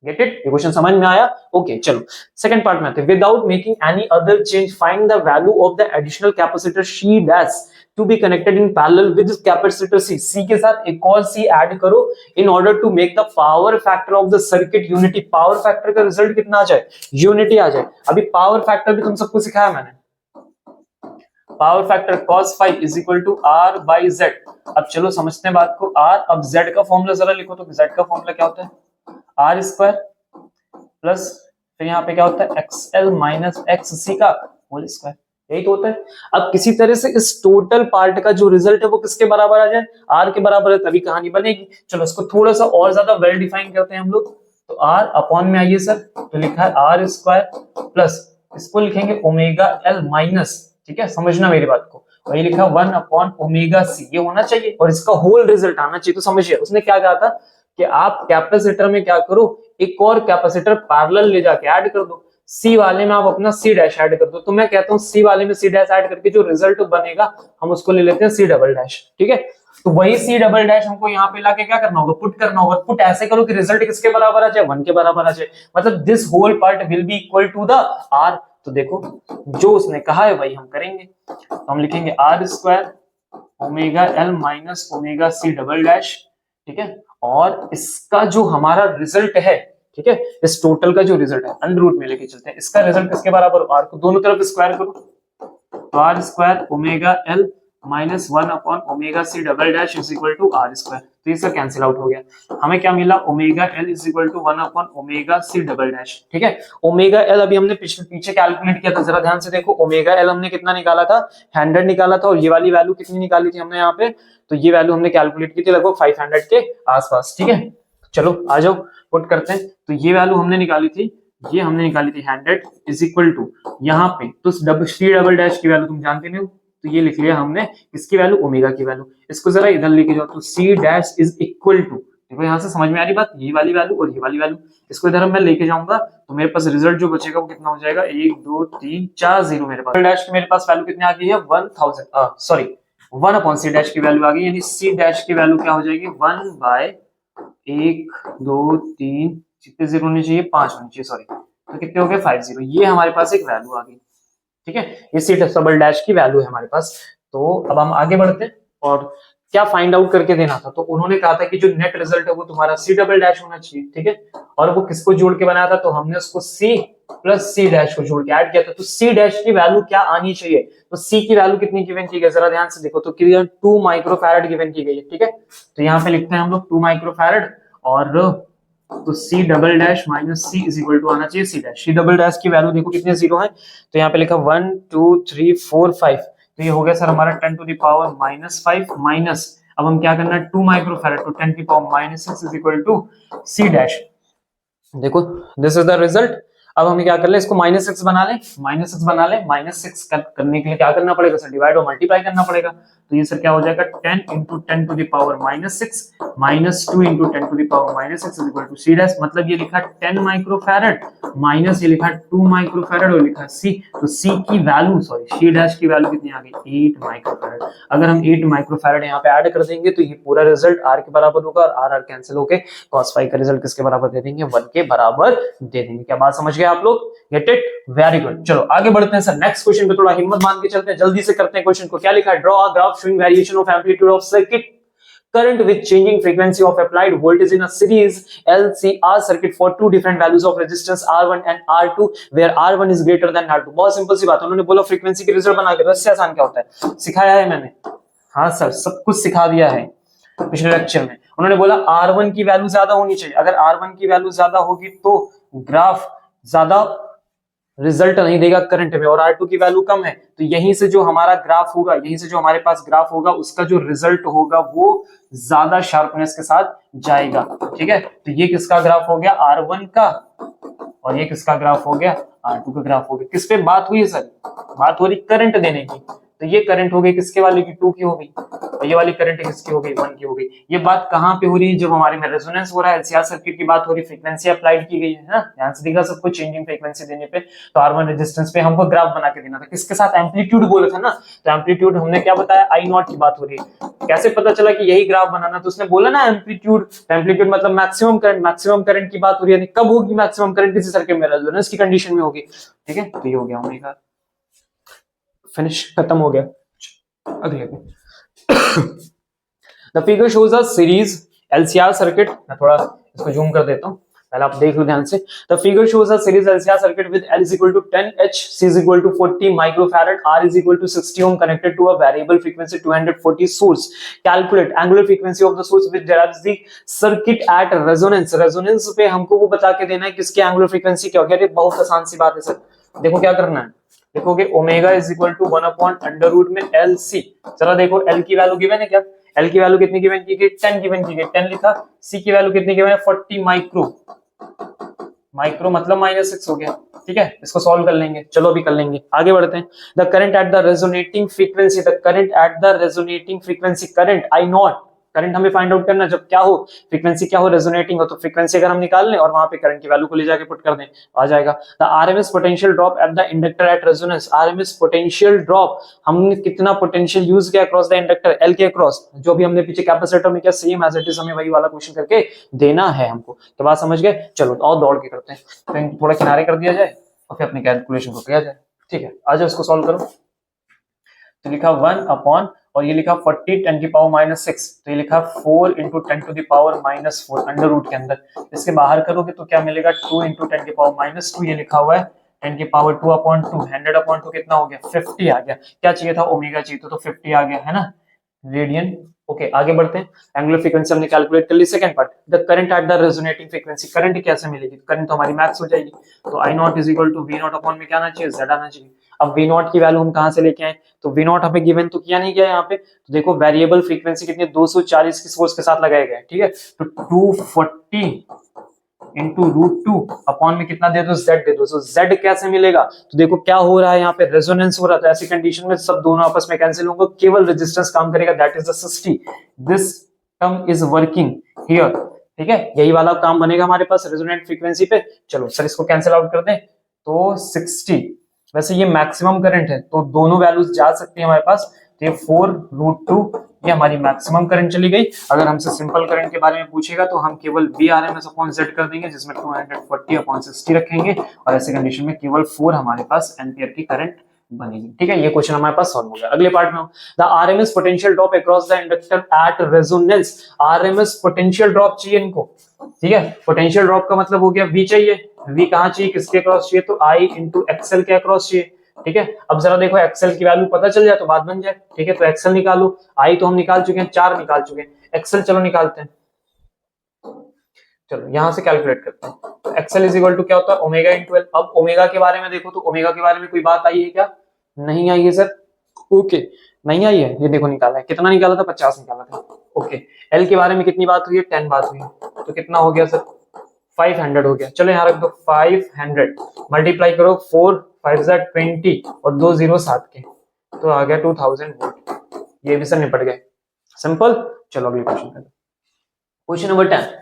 [SPEAKER 1] गेट इट, ये क्वेश्चन समझ में आया। ओके चलो सेकंड पार्ट में आते हैं। Without making any other change find the value of the additional capacitor C dash to be connected in parallel with capacitor C. C के साथ एक और सी ऐड करो in order to make the power factor of the circuit unity. Power factor का result कितना आ जाए, unity आ जाए। अभी पावर फैक्टर भी तुम सबको सिखाया मैंने, power factor cos phi is equal to R by Z। अब चलो समझते हैं बात को। R, अब Z का फॉर्मूला जरा लिखो तो Z का फॉर्मूला क्या होता है, R स्क्वायर प्लस फिर यहाँ पे क्या होता है XL माइनस XC का होल स्क्वायर, यही तो होता है। अब किसी तरह से इस टोटल पार्ट का जो रिजल्ट है वो किसके बराबर आ जाए, R के बराबर है, तभी कहानी बनेगी। चलो इसको थोड़ा सा और ज्यादा वेल डिफाइन करते हैं हम लोग। तो R अपॉन में आइए सर, तो लिखा है R स्क्वायर प्लस इसको लिखेंगे ओमेगा L माइनस, ठीक है समझना मेरी बात को, वही लिखा 1 अपॉन ओमेगा C, ये होना चाहिए और इसका होल रिजल्ट आना चाहिए। तो समझिए उसने क्या कहा था कि आप कैपेसिटर में क्या करो, एक और कैपेसिटर पैरेलल ले जाके ऐड कर दो, सी वाले में आप अपना सी डैश ऐड कर दो। तो मैं कहता हूँ सी वाले में सी डैश ऐड करके जो रिजल्ट बनेगा हम उसको ले लेते हैं सी डबल डैश, ठीक है। तो वही सी डबल डैश हमको यहाँ पे लाके क्या करना होगा, पुट करना होगा। पुट ऐसे करो कि रिजल्ट किसके बराबर आ जाए, 1 के बराबर आ जाए, मतलब this whole part will be equal to the R। तो देखो जो उसने कहा है वही हम करेंगे। तो हम लिखेंगे R square omega L minus omega C double dash, ठीक है। और इसका जो हमारा रिजल्ट है, ठीक है, इस टोटल का जो रिजल्ट है अंडर रूट में लेके चलते हैं, इसका रिजल्ट किसके बराबर, R को दोनों तरफ स्क्वायर करो। तो R square omega L minus 1 upon omega C double dash is equal to R square. तो इसका कैंसिल आउट हो गया। हमें क्या मिला, omega L is equal to 1 upon omega C double dash, ठीक है। ओमेगा L अभी हमने पीछे कैलकुलेट किया था, जरा ध्यान से देखो। ओमेगा L हमने कितना निकाला था, 100 निकाला था, और ये वाली वैल्यू कितनी निकाली थी हमने यहाँ पे, तो ये वैल्यू हमने कैलकुलेट की थी लगभग 500 के आसपास, ठीक है। चलो आ जाओ पुट करते हैं। तो ये वैल्यू हमने निकाली थी, ये हमने निकाली थी 100 इज इक्वल टू यहाँ पे तो C डबल डैश की वैल्यू तुम जानते नहीं हो, तो ये लिख लिया हमने इसकी वैल्यू ओमेगा की वैल्यू। इसको जरा इधर लेके जाओ, तो C dash is equal to, देखो यहाँ से समझ में आ रही बात, ये वाली वैल्यू और ये वाली वैल्यू, इसको इधर मैं लेके जाऊंगा तो मेरे पास रिजल्ट जो बचेगा वो कितना हो जाएगा, 1 2 3 4 0 मेरे पास। डैश की मेरे पास वैल्यू कितनी आ गई है, 1000 सॉरी 1 अपॉन C डैश की वैल्यू आ गई, यानी C डैश की वैल्यू क्या हो जाएगी, 1 बाय 1 2 3 कितने जीरो होने चाहिए, 5 होने चाहिए, सॉरी तो कितने हो गए 50। ये हमारे पास एक वैल्यू आ गई, ठीक है। ये C डबल डैश की वैल्यू है हमारे पास। तो अब हम आगे बढ़ते हैं और क्या फाइंड आउट करके देना था, तो उन्होंने कहा था कि जो नेट रिजल्ट है वो तुम्हारा C डबल डैश होना चाहिए, ठीक है। और वो किसको जोड़ के बनाया था, तो हमने उसको C प्लस C डैश को जोड़ के ऐड किया था। तो C डैश की वैल्यू क्या आनी चाहिए, तो C की वैल्यू कितनी गिवन की गई, जरा ध्यान से देखो। तो 2 माइक्रोफैरड गिवन की गई है, ठीक है। तो यहाँ पे लिखते हैं हम लोग 2 माइक्रोफैरड, और तो C double dash minus C is equal to आना चाहिए C dash. C double dash की वैल्यू देखो कितने जीरो है, तो यहाँ पे लिखा 1 2 3 4 5, तो ये हो गया सर हमारा 10 to the power minus 5 minus, अब हम क्या करना है 2 माइक्रोफैरड, तो 10 to the power minus 6 is equal to C dash. देखो दिस इज द रिजल्ट। अब हमें क्या कर ले, इसको -6 बना ले, -6 बना ले। -6 करने के लिए क्या करना पड़ेगा सर, डिवाइड और मल्टीप्लाई करना पड़ेगा। तो ये सर क्या हो जाएगा 10 into 10 to the power -6 minus 2 into 10 to the power -6 is equal to C dash. मतलब ये लिखा 10 माइक्रोफैरड माइनस ये लिखा 2 माइक्रोफैरड और लिखा C, तो C की वैल्यू सॉरी C डैश की वैल्यू कितनी आ गई, 8 माइक्रोफैरड। अगर हम 8 माइक्रोफैरड यहाँ पे ऐड कर देंगे तो ये पूरा रिजल्ट R के बराबर होगा, और R कैंसिल होके cos phi का रिजल्ट किसके बराबर दे देंगे, 1 के बराबर दे देंगे। क्या बात समझ गए आप लोग, गेट इट, वेरी गुड। चलो आगे बढ़ते हैं सर, नेक्स्ट क्वेश्चन पे थोड़ा हिम्मत मान के चलते हैं, जल्दी से करते हैं क्वेश्चन को। क्या लिखा है, draw a graph showing variation of amplitude of circuit current with changing frequency of applied voltage in a series LCR circuit for two different values of resistance R1 and R2 where R1 is greater than R2। बहुत simple सी बात है, उन्होंने बोला frequency के result बना के, इससे आसान क्या होता है, सिखाया है मैंने, हाँ सर सब कुछ सिखा दिया है पिछले लेक्चर में। उन्होंने बोला R1 की वैल्यू ज्यादा होनी चाहिए, अगर R1 की वैल्यू ज्यादा होगी तो ग्राफ ज्यादा रिजल्ट नहीं देगा करंट में, और R2 की वैल्यू कम है तो यहीं से जो हमारा ग्राफ होगा, यहीं से जो हमारे पास ग्राफ होगा उसका जो रिजल्ट होगा वो ज्यादा शार्पनेस के साथ जाएगा, ठीक है। तो ये किसका ग्राफ हो गया, R1 का, और ये किसका ग्राफ हो गया, R2 का ग्राफ हो गया। किस पे बात हुई है सर, बात हो रही करंट देने की, तो ये करंट हो गई किसके वाले की, 2 की हो गई, और ये वाली करंट किसकी हो गई, 1 की हो गई। ये बात कहाँ पे हो रही है, जब हमारे में रेजोनेंस हो रहा है, एलसीआर सर्किट की बात हो रही है, फ्रीक्वेंसी अप्लाइड की गई है ना, ध्यान से दिखा सबको, चेंजिंग फ्रीक्वेंसी देने पे। तो R1 रेजिस्टेंस पे हमको ग्राफ बना के देना था, किसके साथ, एम्पलीट्यूड बोला था ना, तो एम्पलीट्यूड हमने क्या बताया, आई नॉट की बात हो रही है। कैसे पता चला कि यही ग्राफ बनाना, तो उसने बोला ना एम्पलीट्यूड, एम्पलीट्यूड मतलब मैक्सिमम करंट की बात हो रही है, कब होगी मैक्सिमम करंट, किसी सर्किट में, रेजोनेंस की कंडीशन में होगी, ठीक है। तो ये हो गया ओमेगा, फिनिश, खत्म हो गया। अगले the figure shows a series LCR circuit, मैं थोड़ा इसको जूम कर देता हूं, पहले आप देख लो ध्यान से। The figure shows a series LCR circuit with L is equal to 10H, C is equal to 40 microfarad, R is equal to 60 ohm connected to a variable frequency 240 source. Calculate angular frequency of the source which derives the circuit at resonance. Resonance पे हमको वो बता के देना है किसकी angular frequency क्या होगी। अरे बहुत आसान सी बात है सर, देखो क्या करना है, देखोगे omega is equal to 1 upon under root में एल सी। चलो देखो एल की वैल्यू गिवन है क्या, एल की वैल्यू कितनी गिवन की गई, 10 गिवन की गई, 10 लिखा। सी की वैल्यू कितनी गिवन है, 40 माइक्रो, माइक्रो मतलब -6 हो गया, ठीक है। इसको सॉल्व कर लेंगे, चलो अभी कर लेंगे, आगे बढ़ते हैं। The current at the resonating frequency, the current at the resonating frequency, current I not, current हमें फाइंड आउट करना जब क्या हो, फ्रीक्वेंसी क्या हो, रेजोनेटिंग हो, तो फ्रीक्वेंसी अगर हम निकाल लें और वहां पे करंट की वैल्यू को ले जाके पुट कर दें, आ जाएगा। The RMS potential drop at the inductor at resonance, RMS potential drop, हमने कितना पोटेंशियल यूज किया अक्रॉस द इंडक्टर, एल के अक्रॉस, जो भी हमने पीछे कैपेसिटर में किया, सेम एज इट इज हमें वही वाला क्वेश्चन करके देना है हमको। तो बात समझ गए, चलो और दौड़ के करते हैं, तो थोड़ा किनारे कर दिया जाए और फिर अपनी कैलकुलेशन को किया जाए, ठीक है। आ जाओ इसको सॉल्व करो। तो लिखा 1 अपॉन, और ये लिखा 40 10 की पावर -6, तो ये लिखा 4 into 10 to the power -4 under root के अंदर, इसके बाहर करोगे तो क्या मिलेगा, 2 इंटू 10 की पावर -2, ये लिखा हुआ है 10 की पावर 2 अपॉन 2, 100 अपॉन 2 कितना हो गया, 50 आ गया। क्या चाहिए था, ओमेगा चाहिए, तो 50 आ गया है ना, रेडियन। ओके आगे बढ़ते हैं, एंगुलर फ्रीक्वेंसी हमने कैलकुलेट कर ली। Second part, the current at the resonating frequency, current कैसे मिलेगी, करंट तो हमारी मैक्स हो जाएगी, तो I naught is equal to V naught upon में क्या आना चाहिए, जेड आना चाहिए। अब वी नॉट की वैल्यू हम कहां से लेके आए, तो वी नॉट हमें गिवन तो किया नहीं गया यहाँ पे, तो देखो वेरिएबल फ्रीक्वेंसी कितनी, 240 की सोर्स के साथ लगाए गए, ठीक है, तो 240 इंटू √2 अपॉन में कितना दे दो, जेड दे दो। तो जेड कैसे मिलेगा, तो देखो क्या हो रहा है यहाँ पे, रेजोनेंस हो रहा था, ऐसी कंडीशन में सब दोनों आपस में कैंसिल होंगे, केवल रेजिस्टेंस काम करेगा, that is the 60, this term is working here, ठीक है, यही वाला काम बनेगा हमारे पास रेजोनेंट फ्रीक्वेंसी पे। चलो सर इसको कैंसिल आउट कर दें, तो 60, वैसे ये मैक्सिमम करंट है तो दोनों वैल्यूज जा सकती है हमारे पास, तो ये 4√2 ये हमारी मैक्सिमम करंट चली गई। अगर हमसे सिंपल करंट के बारे में पूछेगा तो हम केवल VRMS अपॉन Z कर देंगे, जिसमें 240 अपॉन 60 रखेंगे, और ऐसे कंडीशन में केवल 4 हमारे पास एम्पियर की करंट बनेगी, ठीक है। ये क्वेश्चन हमारे पास सॉल्व हो गया। अगले पार्ट में, the RMS potential drop across the inductor at resonance, RMS potential drop चाहिए इनको, ठीक है। पोटेंशियल ड्रॉप का मतलब हो गया V चाहिए, V कहाँ चाहिए, किसके अक्रॉस चाहिए, तो I इंटू एक्सएल के अक्रॉस चाहिए, ठीक है। अब जरा देखो एक्सएल की वैल्यू पता चल जाए तो बात बन जाए, ठीक है। तो एक्सएल निकालो, आई तो हम निकाल चुके हैं, 4 निकाल चुके हैं, एक्सएल चलो निकालते हैं, चलो यहां से कैलकुलेट करते हैं। तो एक्सएल इज इक्वल टू क्या होता है, ओमेगा इंटू एल। अब ओमेगा के बारे में देखो, तो ओमेगा के बारे में कोई बात आई है क्या, नहीं आई है सर, ओके नहीं आई है, ये देखो निकाला है, कितना निकाला था, 50 निकाला था, ओके। एल के बारे में कितनी बात हुई है, 10 बात हुई है, तो कितना हो गया सर, 500 हो गया। चलो यहाँ रख दो 500, मल्टीप्लाई करो 4 5 20 और 2 0 7 के, तो आ गया 2000 वोल्ट। ये भी सर निपट गए, सिंपल। चलो अगले क्वेश्चन पे, question number 10,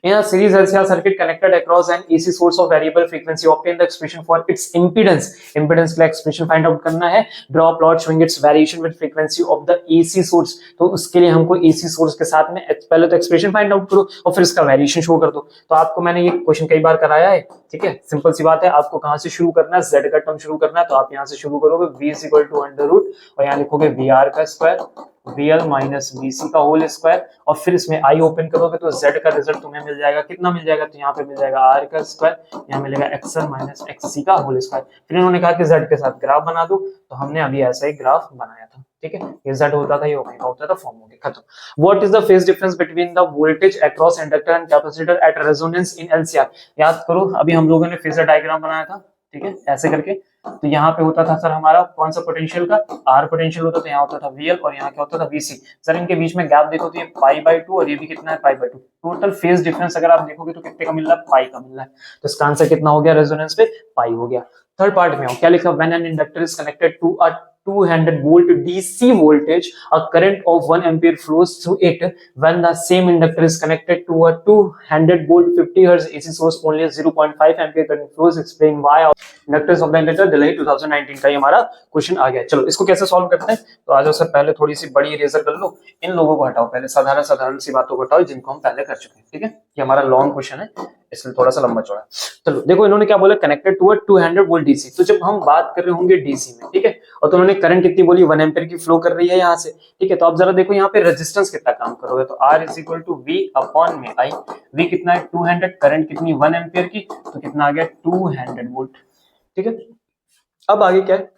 [SPEAKER 1] in a series LCR circuit connected across an AC source of variable frequency, obtain the expression for its impedance, impedance के लिए expression find out करना है, draw a plot showing its variation with frequency of the AC source। तो उसके लिए हमको AC source के साथ में पहले तो expression find out करो और फिर इसका variation show कर दो। तो आपको मैंने ये क्वेश्चन कई बार कराया है, ठीक है, सिंपल सी बात है, आपको कहां से शुरू करना है, Z का टर्म शुरू करना है, तो आप यहाँ से शुरू करोगे V is equal to under root, और यहाँ लिखोगे VR का स्क्वायर, VL माइनस VC का होल स्क्वायर, और फिर इसमें I ओपन करोगे तो Z का रिजल्ट तुम्हें मिल जाएगा, कितना मिल जाएगा, तो यहाँ पे मिल जाएगा R का स्क्वायर, यहाँ मिलेगा XL माइनस XC का होल स्क्वायर। फिर इन्होंने कहा कि Z के साथ ग्राफ बना दो, तो हमने अभी ऐसा ही ग्राफ बनाया था, ठीक है, ये Z होता था, ये ओमेगा होता था, फॉर्म हो गया, खत्म। What is the phase difference between the voltage across inductor and capacitor at resonance in LCR। याद करो अभी हम लोगों ने फेजर डायग्राम बनाया था, ठीक है, ऐसे करके, तो यहाँ पे होता था सर हमारा कौन सा पोटेंशियल का, R पोटेंशियल होता था, यहाँ होता था VL और यहाँ क्या होता था VC। सर इनके बीच में गैप देखो तो ये π/2 और ये भी कितना है π/2, टोटल फेज डिफरेंस अगर आप देखोगे तो कितने का मिल रहा है, पाई का मिल रहा है। तो इसका आंसर कितना हो गया, रेजोनेंस पे पाई हो गया। थर्ड पार्ट में हो क्या लिखा, when an inductor is connected to a 200 volt DC voltage, a current of 1 ampere flows through it when the same inductor is connected to a 200 volt 50 hertz AC source. Only 0.5 ampere current flows. Explain why. Inductors of the inductor. Delhi 2019 का ये हमारा question आ गया। चलो इसको कैसे solve करते हैं, तो आ जाओ सर, पहले थोड़ी सी बड़ी इरेजर कर लो, इन लोगों को हटाओ, पहले साधारण सी बातों को हटाओ जिनको हम पहले कर चुके हैं। ठीक है, ये हमारा लॉन्ग क्वेश्चन है इसलिए थोड़ा सा लंबा चौड़ा। चलो देखो, इन्होंने क्या बोला, connected to a 200 volt DC. तो जब हम बात कर रहे होंगे डीसी में, ठीक है, और तो उन्होंने करंट कितनी बोली, 1 एम्पीयर की फ्लो कर रही है यहाँ से। ठीक है, तो आप जरा देखो यहाँ पे रेजिस्टेंस कितना काम करोगे, तो R is equal to V upon में I। V कितना है 200, करंट कितनी 1 एम्पीयर की, तो कितना आ गया 200 वोल्ट। ठीक है, अब आगे क्या है,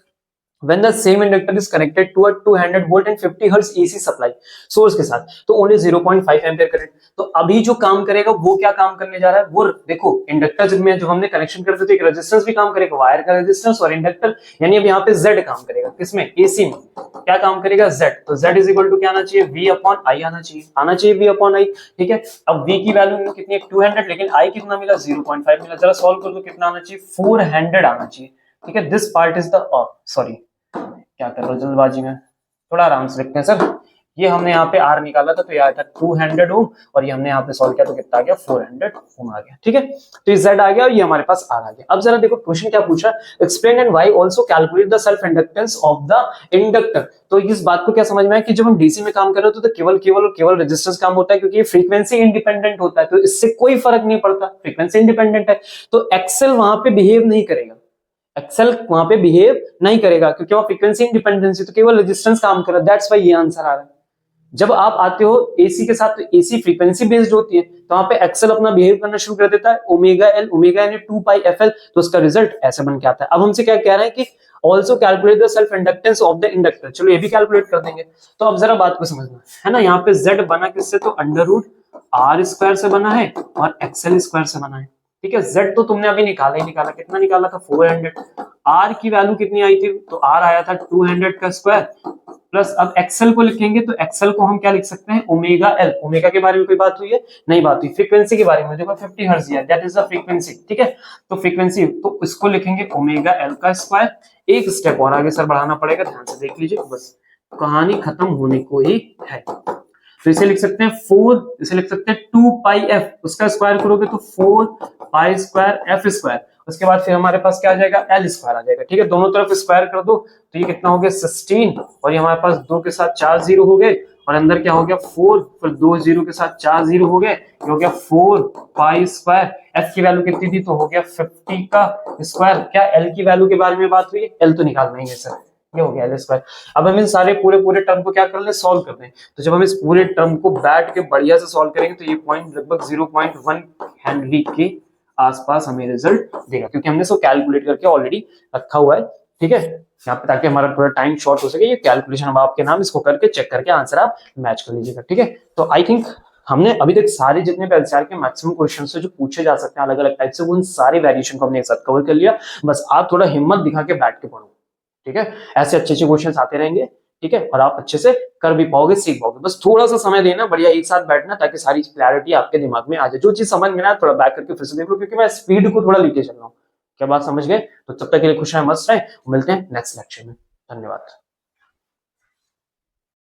[SPEAKER 1] when the same inductor is connected to a 200 volt and 50 hertz AC supply source के साथ, तो ओनली 0.5 एम्पीयर करंट। तो अभी जो काम करेगा वो क्या काम करने जा रहा है, वो देखो इंडक्टर में जो हमने कनेक्शन करते थे, एक रेजिस्टेंस भी काम करेगा, वायर का रेजिस्टेंस और इंडक्टर, यानी अब यहाँ पे Z काम करेगा, किसमें, AC में क्या काम करेगा, Z। तो Z इज इक्वल टू क्या आना चाहिए, V अपॉन I आना चाहिए V अपॉन I। ठीक है, अब V की वैल्यू कितनी है 200, लेकिन I कितना मिला 0.5 मिला, जरा सॉल्व कर दो, कितना आना चाहिए 400 आना चाहिए। ठीक है, this part is the sorry क्या कर रहे हो जल्दबाजी में, थोड़ा आराम से लिखते हैं सर। ये हमने यहाँ पे R निकाला था तो ये आया था 200 ओम, और ये हमने यहाँ पे सॉल्व किया तो कितना आ गया 400 ओम आ गया। ठीक है, तो ये Z आ गया और ये हमारे पास R आ गया। अब जरा देखो क्वेश्चन क्या पूछा, explain and why also calculate the self inductance of the inductor. तो इस बात को क्या समझ में आया कि जब हम डीसी में काम कर रहे होते तो केवल रेजिस्टेंस काम होता है, क्योंकि ये फ्रीक्वेंसी इंडिपेंडेंट होता है, तो इससे कोई फर्क नहीं पड़ता, फ्रीक्वेंसी इंडिपेंडेंट है, तो एक्सेल वहां पे बिहेव नहीं करेगा, एक्सेल वहां पे बिहेव नहीं करेगा क्योंकि वहां फ्रीक्वेंसी इंडिपेंडेंसी, तो केवल रेजिस्टेंस काम कर रहा है, दैट्स व्हाई ये आंसर आ रहा है। जब आप आते हो एसी के साथ, तो एसी फ्रीक्वेंसी बेस्ड होती है, तो वहां पे एक्सेल अपना बिहेव करना शुरू कर देता है, ओमेगा एल यानी 2 पाई एफएल, तो उसका रिजल्ट ऐसे बन के आता है। अब हमसे क्या कह रहे हैं कि also calculate the self inductance of the inductor. चलो ये भी कैलकुलेट कर देंगे। तो अब जरा बात को समझना है ना, यहाँ पे जेड बना किससे, तो अंडर रूट आर स्क्वायर से बना है और एक्सएल स्क्वायर से बना है। ठीक है, Z तो तुमने अभी निकाला ही निकाला, कितना निकाला था 400। R की वैल्यू कितनी आई थी, तो R आया था 200 का स्क्वायर, प्लस अब एक्सेल को लिखेंगे तो एक्सेल को हम क्या लिख सकते हैं, ओमेगा एल। ओमेगा के बारे में कोई बात हुई है, नहीं बात हुई। फ्रीक्वेंसी के बारे में देखो 50 हर्ट्ज है, दैट इज द फ्रीक्वेंसी। ठीक है, तो फ्रीक्वेंसी, तो इसको लिखेंगे ओमेगा एल का स्क्वायर। एक स्टेप और आगे सर बढ़ाना पड़ेगा, ध्यान से देख लीजिए, बस कहानी खत्म होने को ही है। तो इसे लिख सकते हैं 4, इसे लिख सकते हैं 2 पाई एफ, उसका स्क्वायर करोगे तो 4 पाई स्क्वायर एफ स्क्वायर, उसके बाद फिर हमारे पास क्या आ जाएगा, एल स्क्वायर आ जाएगा। ठीक है, दोनों तरफ स्क्वायर कर दो तो ये कितना हो गया 16, और ये हमारे पास 2 के साथ 4 जीरो हो गए, और अंदर क्या हो गया 4, फिर 2 जीरो के साथ 4 जीरो हो गए, ये हो गया 4 पाई स्क्वायर। एफ की वैल्यू कितनी थी, तो हो गया 50 का स्क्वायर। क्या एल की वैल्यू के बारे में बात हुई है, एल तो निकालना ही है सर, ये हो गया एल स्क्वायर। अब हम इन सारे पूरे टर्म को क्या कर ले, सॉल्व कर दें। तो जब हम इस पूरे टर्म को बैठ के बढ़िया से सॉल्व करेंगे तो ये पॉइंट लगभग 0.1 हेनरी के आसपास हमें रिजल्ट देगा, क्योंकि हमने इसको कैलकुलेट करके ऑलरेडी रखा हुआ है। ठीक है, यहाँ पे, ताकि हमारा थोड़ा टाइम शॉर्ट हो सके, ये कैलकुलेशन हम आपके नाम इसको करके चेक करके आंसर आप मैच कर लीजिएगा। ठीक है, तो आई थिंक हमने अभी तक सारे जितने भी एलसीआर के मैक्सिमम क्वेश्चन से जो पूछे जा सकते हैं अलग अलग टाइप से, उन सारे वेरिएशन को हमने एक साथ कवर कर लिया। बस आप थोड़ा हिम्मत दिखा के बैठ के पढ़ो। ठीक है, ऐसे अच्छे क्वेश्चंस आते रहेंगे। ठीक है, और आप अच्छे से कर भी पाओगे, सीख पाओगे। बस थोड़ा सा समय देना, बढ़िया एक साथ बैठना, ताकि सारी क्लैरिटी आपके दिमाग में आ जाए। जो चीज समझ में ना थोड़ा बैक करके फिर से देख लो, क्योंकि मैं स्पीड को थोड़ा लेके चल रहा हूँ। क्या बात समझ गए? तो तब तक के लिए खुश रहे, मस्त रहे, मिलते हैं नेक्स्ट लेक्चर में। धन्यवाद।